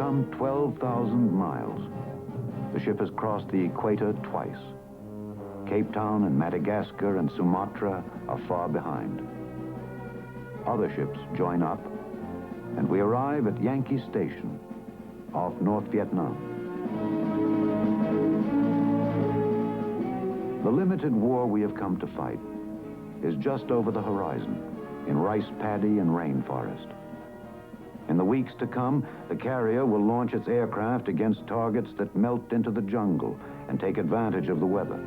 come 12,000 miles. The ship has crossed the equator twice. Cape Town and Madagascar and Sumatra are far behind. Other ships join up, and we arrive at Yankee Station off North Vietnam. The limited war we have come to fight is just over the horizon in rice paddy and rainforest. In the weeks to come, the carrier will launch its aircraft against targets that melt into the jungle and take advantage of the weather.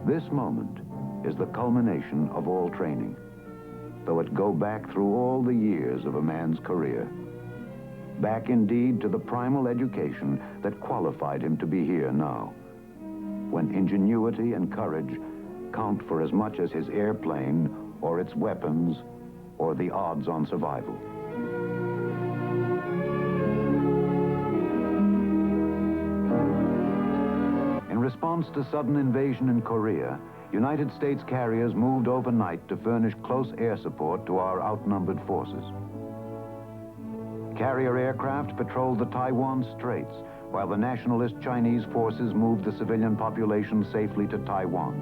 This moment is the culmination of all training, though it go back through all the years of a man's career. Back indeed to the primal education that qualified him to be here now, when ingenuity and courage count for as much as his airplane or its weapons or the odds on survival. In response to sudden invasion in Korea, United States carriers moved overnight to furnish close air support to our outnumbered forces. Carrier aircraft patrolled the Taiwan Straits, while the nationalist Chinese forces moved the civilian population safely to Taiwan.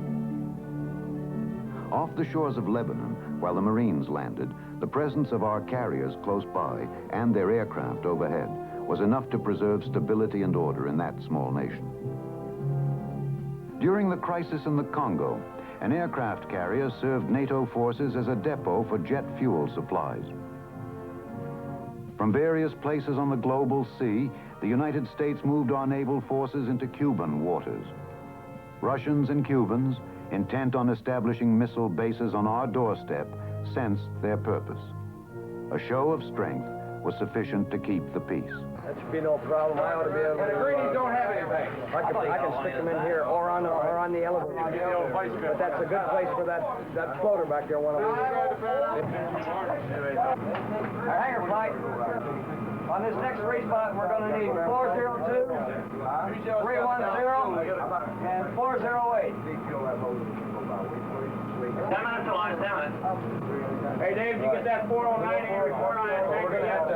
Off the shores of Lebanon, while the Marines landed, the presence of our carriers close by and their aircraft overhead was enough to preserve stability and order in that small nation. During the crisis in the Congo, an aircraft carrier served NATO forces as a depot for jet fuel supplies. From various places on the global sea, the United States moved our naval forces into Cuban waters. Russians and Cubans, intent on establishing missile bases on our doorstep, sensed their purpose. A show of strength was sufficient to keep the peace. That should be no problem. I ought to be able to... The greenies don't have anything. I can stick them in here or on the elevator. But that's a good place for that floater back there. One of them. Hangar flight. On this next race spot, we're going to need 402, 310, and 408. 10 minutes to launch, 10 minutes. Hey, Dave, did you get that 409 and your report on that tanker yet?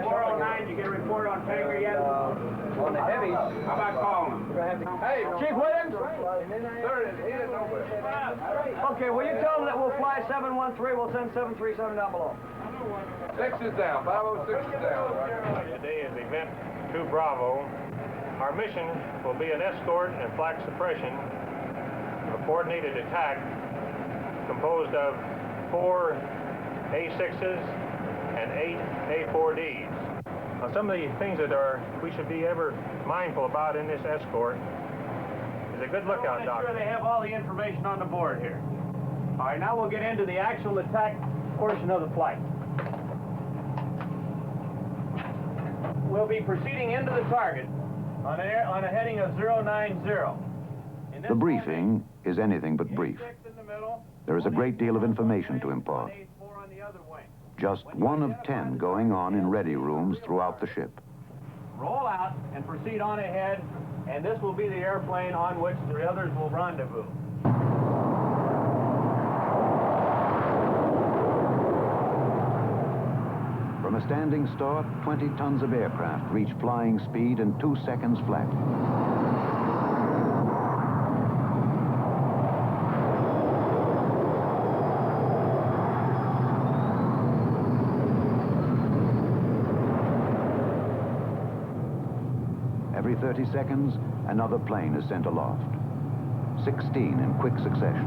409, did you get a report on tanker yet? On the heavies. How about calling them? Hey, Chief Williams? Okay, will you tell them that we'll fly 713, we'll send 737 down below. 6 is down, 506 is down. Today is Event 2 Bravo. Our mission will be an escort and flak suppression of a coordinated attack composed of 4 A6s and 8 A4Ds. Now, some of the things that we should be ever mindful about in this escort is a good lookout doctrine. Make sure they have all the information on the board here. All right, now we'll get into the actual attack portion of the flight. We'll be proceeding into the target on a heading of 090. The briefing is anything but brief. There is a great deal of information to impart. Just one of 10 going on in ready rooms throughout the ship. Roll out and proceed on ahead, and this will be the airplane on which the others will rendezvous. From a standing start, 20 tons of aircraft reach flying speed in 2 seconds flat. Every 30 seconds, another plane is sent aloft. 16 in quick succession.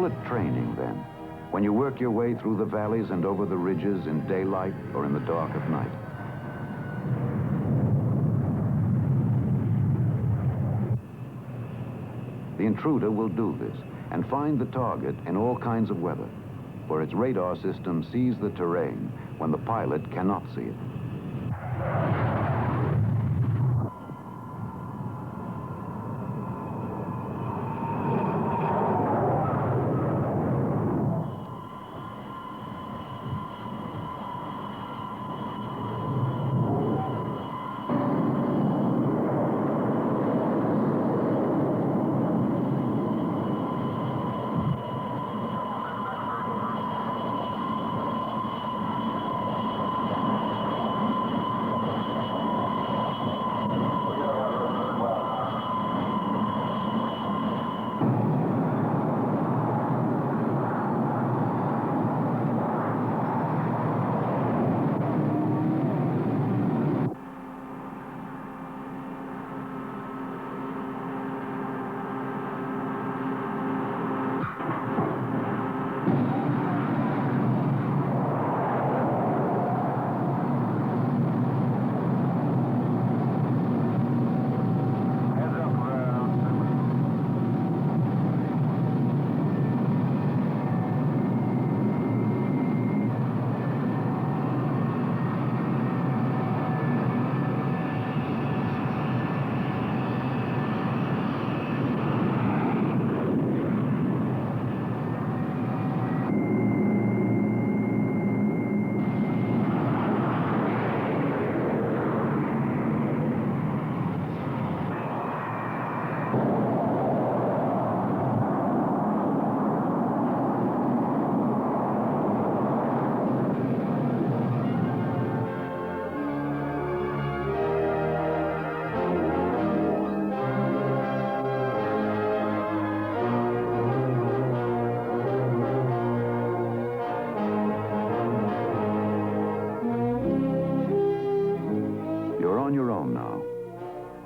call it training, then, when you work your way through the valleys and over the ridges in daylight or in the dark of night. The Intruder will do this and find the target in all kinds of weather, for its radar system sees the terrain when the pilot cannot see it.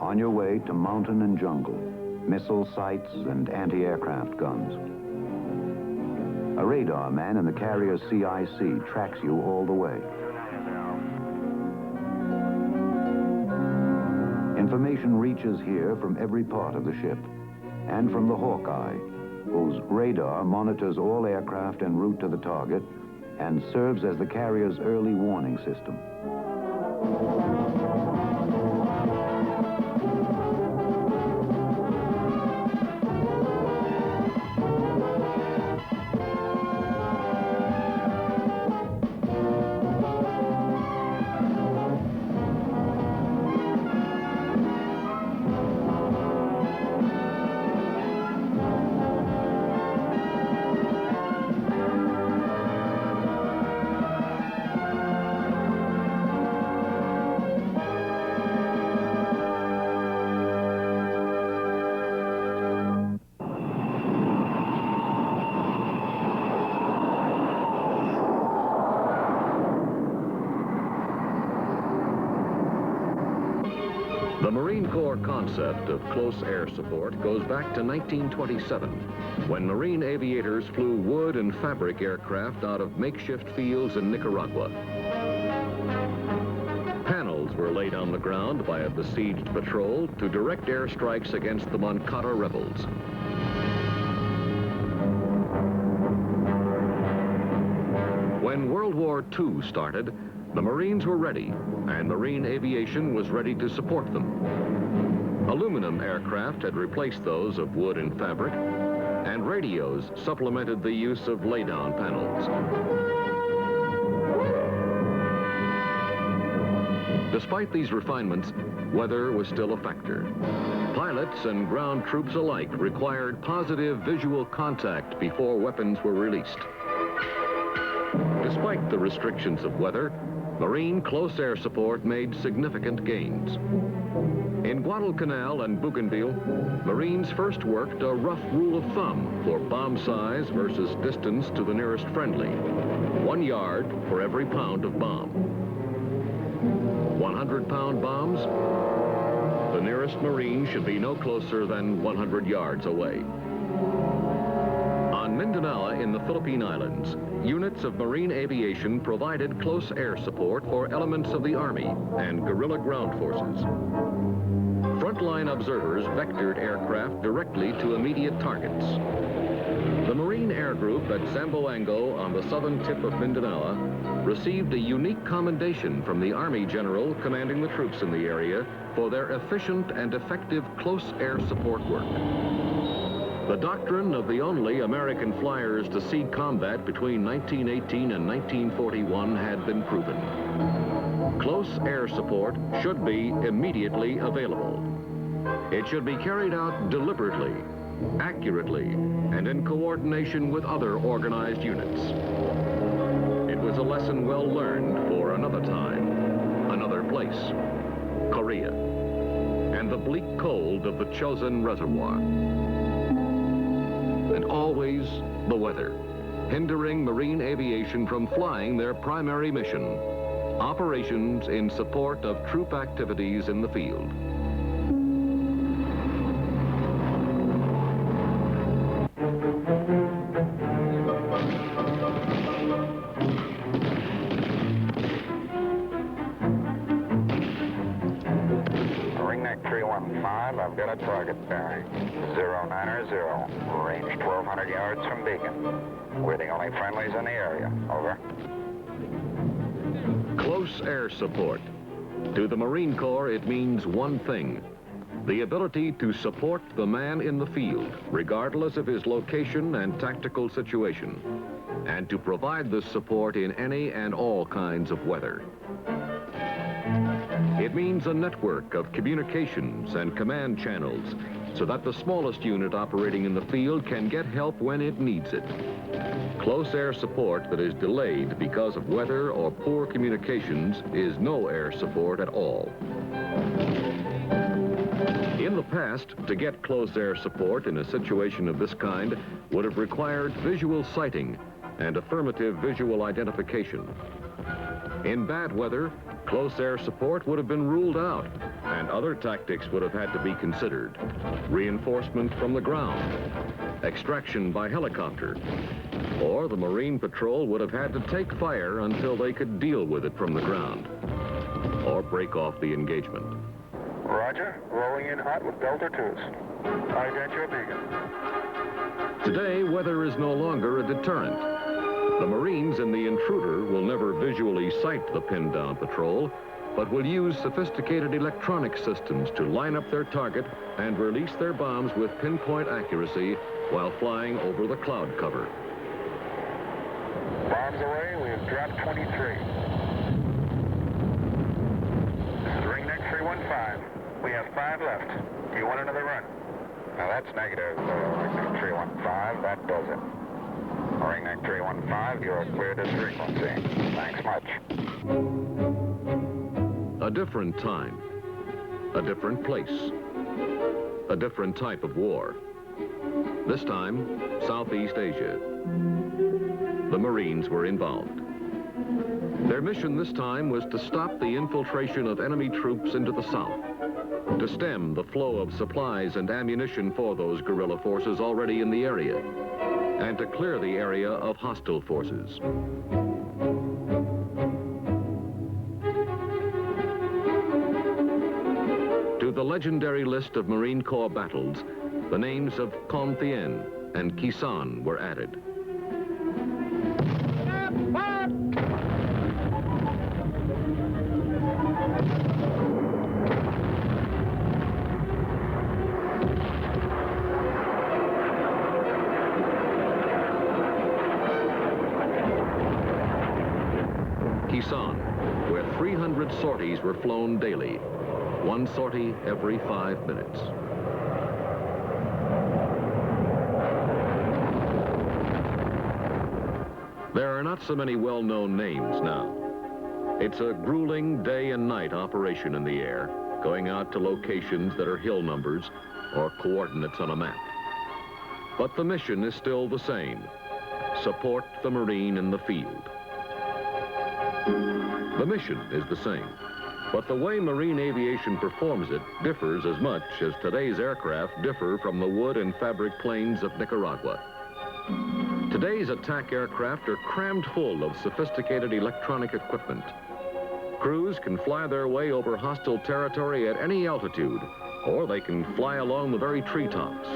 On your way to mountain and jungle, missile sites and anti-aircraft guns. A radar man in the carrier CIC tracks you all the way. Information reaches here from every part of the ship, and from the Hawkeye, whose radar monitors all aircraft en route to the target and serves as the carrier's early warning system. The Marine Corps concept of close air support goes back to 1927, when Marine aviators flew wood and fabric aircraft out of makeshift fields in Nicaragua. Panels were laid on the ground by a besieged patrol to direct airstrikes against the Moncada rebels. When World War II started, the Marines were ready, and Marine aviation was ready to support them. Aluminum aircraft had replaced those of wood and fabric, and radios supplemented the use of lay-down panels. Despite these refinements, weather was still a factor. Pilots and ground troops alike required positive visual contact before weapons were released. Despite the restrictions of weather, Marine close air support made significant gains. In Guadalcanal and Bougainville, Marines first worked a rough rule of thumb for bomb size versus distance to the nearest friendly. 1 yard for every pound of bomb. 100-pound bombs, the nearest Marine should be no closer than 100 yards away. On Mindanao in the Philippine Islands, units of Marine aviation provided close air support for elements of the Army and guerrilla ground forces. Frontline observers vectored aircraft directly to immediate targets. The Marine Air Group at Zamboango on the southern tip of Mindanao received a unique commendation from the Army general commanding the troops in the area for their efficient and effective close air support work. The doctrine of the only American flyers to see combat between 1918 and 1941 had been proven. Close air support should be immediately available. It should be carried out deliberately, accurately, and in coordination with other organized units. It was a lesson well learned for another time, another place, Korea, and the bleak cold of the Chosin Reservoir. And always the weather, hindering Marine aviation from flying their primary mission, operations in support of troop activities in the field. I've got a target bearing 090, range 1,200 yards from beacon. We're the only friendlies in the area. Over. Close air support. To the Marine Corps, it means one thing: the ability to support the man in the field, regardless of his location and tactical situation, and to provide this support in any and all kinds of weather. It means a network of communications and command channels so that the smallest unit operating in the field can get help when it needs it. Close air support that is delayed because of weather or poor communications is no air support at all. In the past, to get close air support in a situation of this kind would have required visual sighting and affirmative visual identification. In bad weather, close air support would have been ruled out, and other tactics would have had to be considered. Reinforcement from the ground, extraction by helicopter, or the Marine Patrol would have had to take fire until they could deal with it from the ground, or break off the engagement. Roger, rolling in hot with Delta 2s. Ident your beacon. Today, weather is no longer a deterrent. The Marines in the Intruder will never visually sight the pinned-down patrol, but will use sophisticated electronic systems to line up their target and release their bombs with pinpoint accuracy while flying over the cloud cover. Bombs away, we have dropped 23. This is Ringneck 315. We have 5 left. Do you want another run? Now that's negative, Ringneck 315. That does it. Ringneck 315, you are cleared as frequency. Thanks much. A different time, a different place, a different type of war. This time, Southeast Asia. The Marines were involved. Their mission this time was to stop the infiltration of enemy troops into the south, to stem the flow of supplies and ammunition for those guerrilla forces already in the area, and to clear the area of hostile forces. To the legendary list of Marine Corps battles, the names of Com Thien and Kisan were added. Kisan, where 300 sorties were flown daily, one sortie every 5 minutes. There are not so many well-known names now. It's a grueling day and night operation in the air, going out to locations that are hill numbers or coordinates on a map. But the mission is still the same: support the Marine in the field. The mission is the same, but the way Marine aviation performs it differs as much as today's aircraft differ from the wood and fabric planes of Nicaragua. Today's attack aircraft are crammed full of sophisticated electronic equipment. Crews can fly their way over hostile territory at any altitude, or they can fly along the very treetops.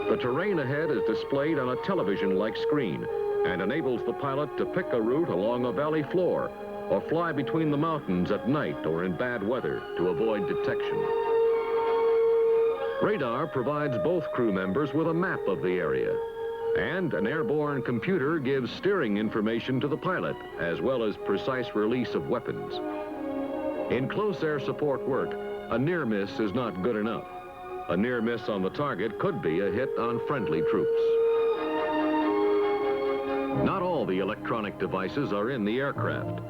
The terrain ahead is displayed on a television-like screen and enables the pilot to pick a route along a valley floor or fly between the mountains at night or in bad weather to avoid detection. Radar provides both crew members with a map of the area, and an airborne computer gives steering information to the pilot, as well as precise release of weapons. In close air support work, a near miss is not good enough. A near miss on the target could be a hit on friendly troops. Not all the electronic devices are in the aircraft.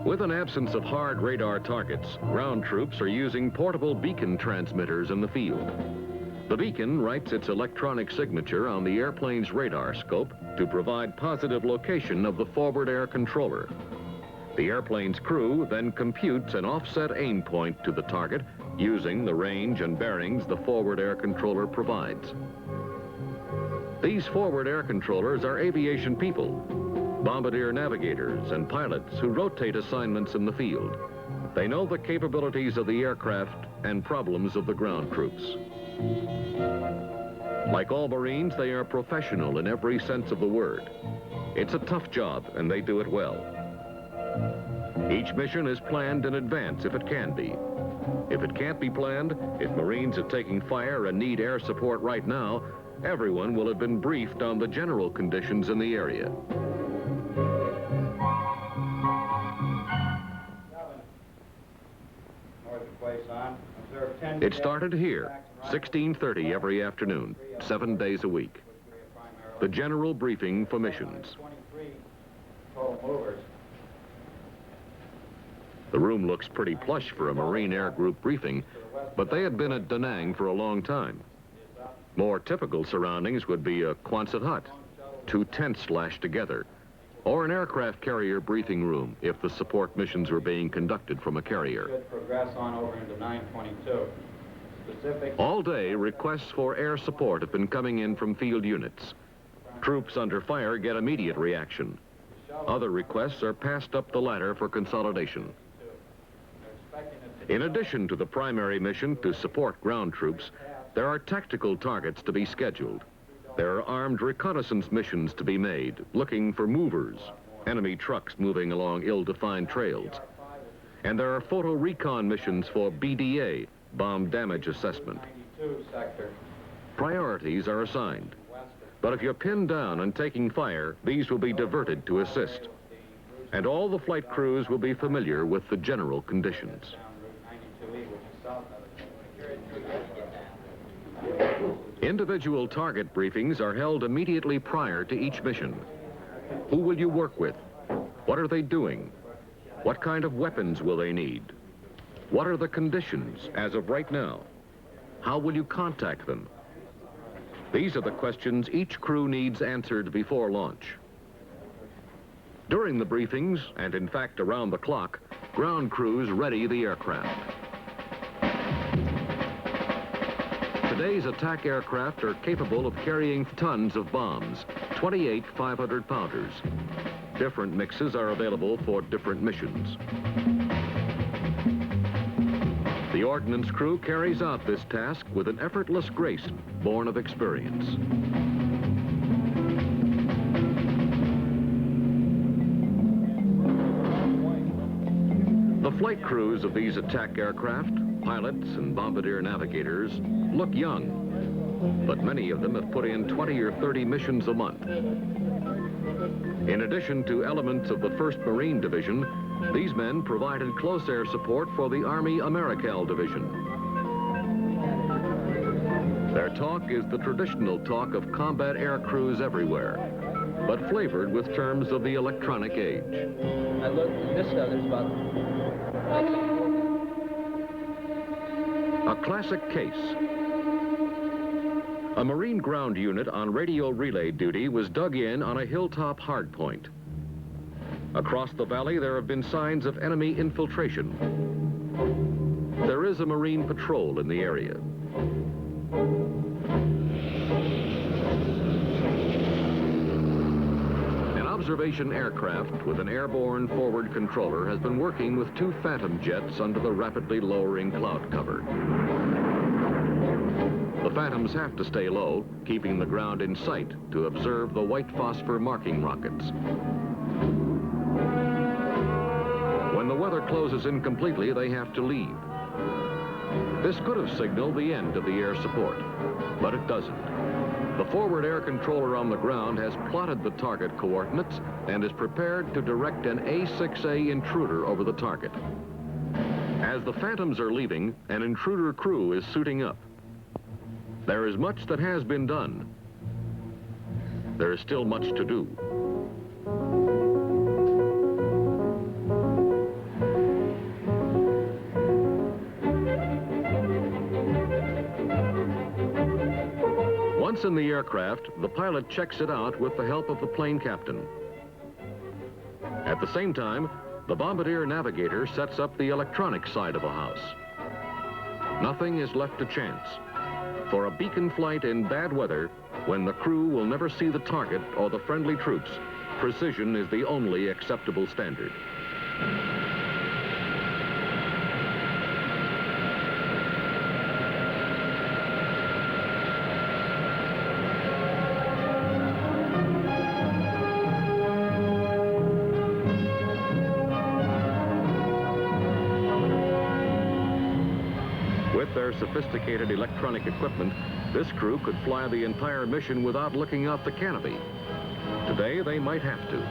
With an absence of hard radar targets, ground troops are using portable beacon transmitters in the field. The beacon writes its electronic signature on the airplane's radar scope to provide positive location of the forward air controller. The airplane's crew then computes an offset aim point to the target using the range and bearings the forward air controller provides. These forward air controllers are aviation people, bombardier navigators and pilots who rotate assignments in the field. They know the capabilities of the aircraft and problems of the ground troops. Like all Marines, they are professional in every sense of the word. It's a tough job, and they do it well. Each mission is planned in advance if it can be. If it can't be planned, if Marines are taking fire and need air support right now, everyone will have been briefed on the general conditions in the area. It started here, 16:30 every afternoon, 7 days a week. The general briefing for missions. The room looks pretty plush for a Marine Air Group briefing, but they had been at Da Nang for a long time. More typical surroundings would be a Quonset hut, 2 tents lashed together, or an aircraft carrier briefing room if the support missions were being conducted from a carrier. Progress on over into 922. All day, requests for air support have been coming in from field units. Troops under fire get immediate reaction. Other requests are passed up the ladder for consolidation. In addition to the primary mission to support ground troops, there are tactical targets to be scheduled. There are armed reconnaissance missions to be made, looking for movers, enemy trucks moving along ill-defined trails. And there are photo recon missions for BDA, bomb damage assessment. Priorities are assigned. But if you're pinned down and taking fire, these will be diverted to assist. And all the flight crews will be familiar with the general conditions. Individual target briefings are held immediately prior to each mission. Who will you work with? What are they doing? What kind of weapons will they need? What are the conditions as of right now? How will you contact them? These are the questions each crew needs answered before launch. During the briefings, and in fact around the clock, ground crews ready the aircraft. Today's attack aircraft are capable of carrying tons of bombs, 28 500-pounders. Different mixes are available for different missions. The ordnance crew carries out this task with an effortless grace born of experience. The flight crews of these attack aircraft, pilots and bombardier navigators, look young, but many of them have put in 20 or 30 missions a month. In addition to elements of the 1st Marine Division, these men provided close air support for the Army Americal Division. Their talk is the traditional talk of combat air crews everywhere, but flavored with terms of the electronic age. I looked at this stuff, there's about... A classic case. A Marine ground unit on radio relay duty was dug in on a hilltop hardpoint. Across the valley, there have been signs of enemy infiltration. There is a Marine patrol in the area. observation aircraft with an airborne forward controller has been working with 2 Phantom jets under the rapidly lowering cloud cover. The Phantoms have to stay low, keeping the ground in sight to observe the white phosphor marking rockets. When the weather closes in completely, they have to leave. This could have signaled the end of the air support, but it doesn't. The forward air controller on the ground has plotted the target coordinates and is prepared to direct an A-6A Intruder over the target. As the Phantoms are leaving, an Intruder crew is suiting up. There is much that has been done. There is still much to do. Once in the aircraft, the pilot checks it out with the help of the plane captain. At the same time, the bombardier navigator sets up the electronic side of a house. Nothing is left to chance. For a beacon flight in bad weather, when the crew will never see the target or the friendly troops, precision is the only acceptable standard. With their sophisticated electronic equipment, this crew could fly the entire mission without looking out the canopy. Today, they might have to.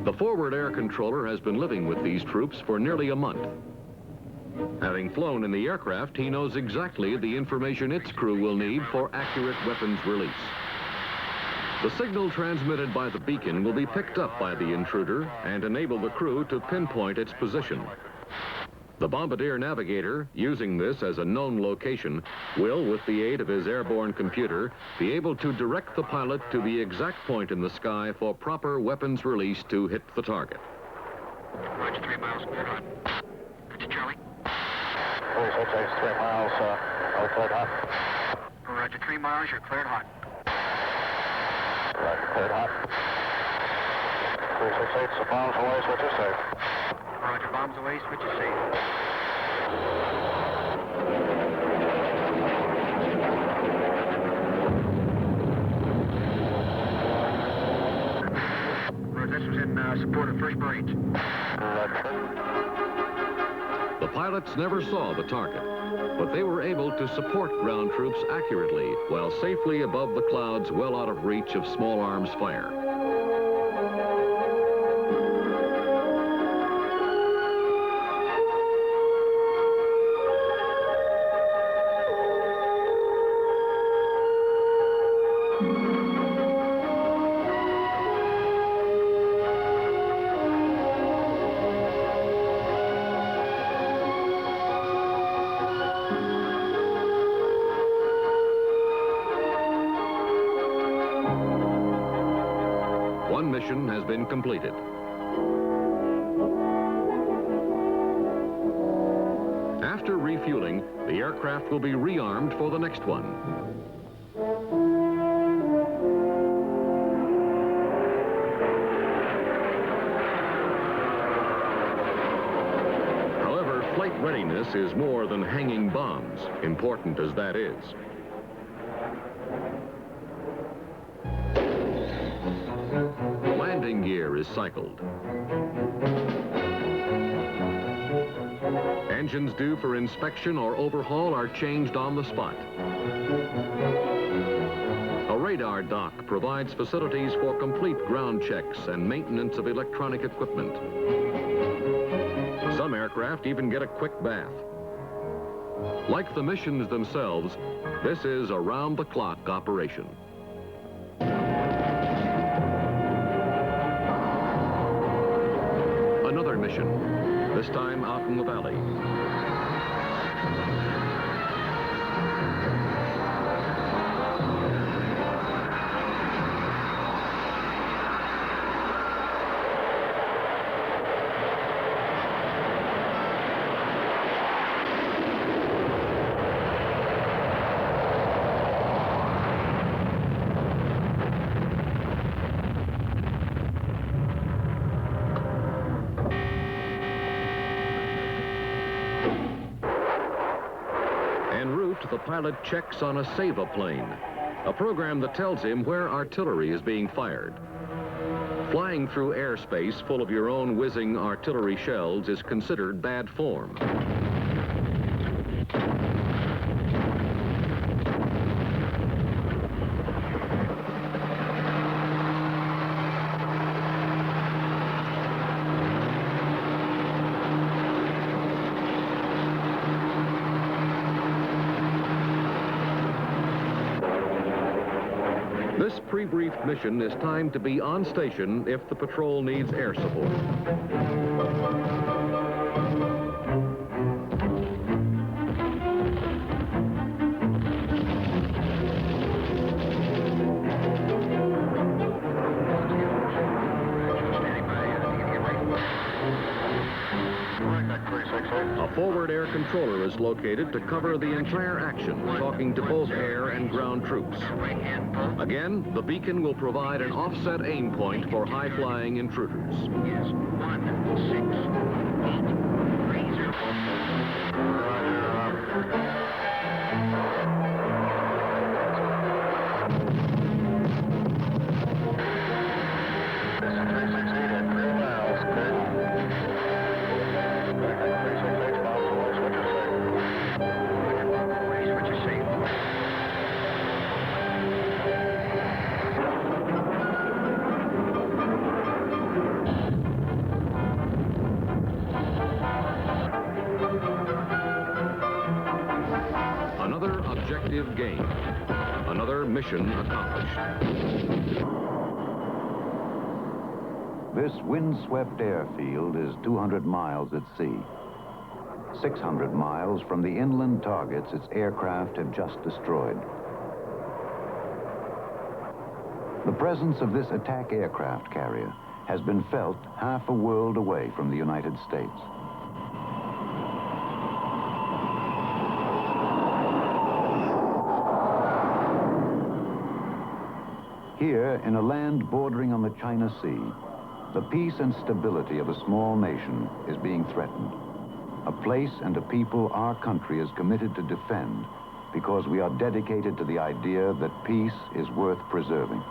The forward air controller has been living with these troops for nearly a month. Having flown in the aircraft, he knows exactly the information its crew will need for accurate weapons release. The signal transmitted by the beacon will be picked up by the Intruder and enable the crew to pinpoint its position. The bombardier navigator, using this as a known location, will, with the aid of his airborne computer, be able to direct the pilot to the exact point in the sky for proper weapons release to hit the target. Roger, 3 miles, cleared hot. Roger, Charlie. 36, 3 miles, cleared hot. Roger, 3 miles, you're cleared hot. Roger, cleared hot. 368, bombs away, switch is safe. Roger, bombs away, switch is safe. Roger, this was in support of 1st Marines. The pilots never saw the target, but they were able to support ground troops accurately while safely above the clouds well out of reach of small arms fire. One mission has been completed. After refueling, the aircraft will be rearmed for the next one. However, flight readiness is more than hanging bombs, important as that is. Landing gear is cycled. Engines due for inspection or overhaul are changed on the spot. A radar dock provides facilities for complete ground checks and maintenance of electronic equipment. Some aircraft even get a quick bath. Like the missions themselves, this is around-the-clock operation. Another mission, this time out in the valley. En route, the pilot checks on a save-a-plane, a program that tells him where artillery is being fired. Flying through airspace full of your own whizzing artillery shells is considered bad form. This pre-briefed mission is timed to be on station if the patrol needs air support. A forward air controller is located to cover the entire action, talking to both air and ground troops. Again, the beacon will provide an offset aim point for high-flying intruders. Another objective gained. Another mission accomplished. This windswept airfield is 200 miles at sea. 600 miles from the inland targets its aircraft have just destroyed. The presence of this attack aircraft carrier has been felt half a world away from the United States. Here, in a land bordering on the China Sea, the peace and stability of a small nation is being threatened. A place and a people our country is committed to defend because we are dedicated to the idea that peace is worth preserving.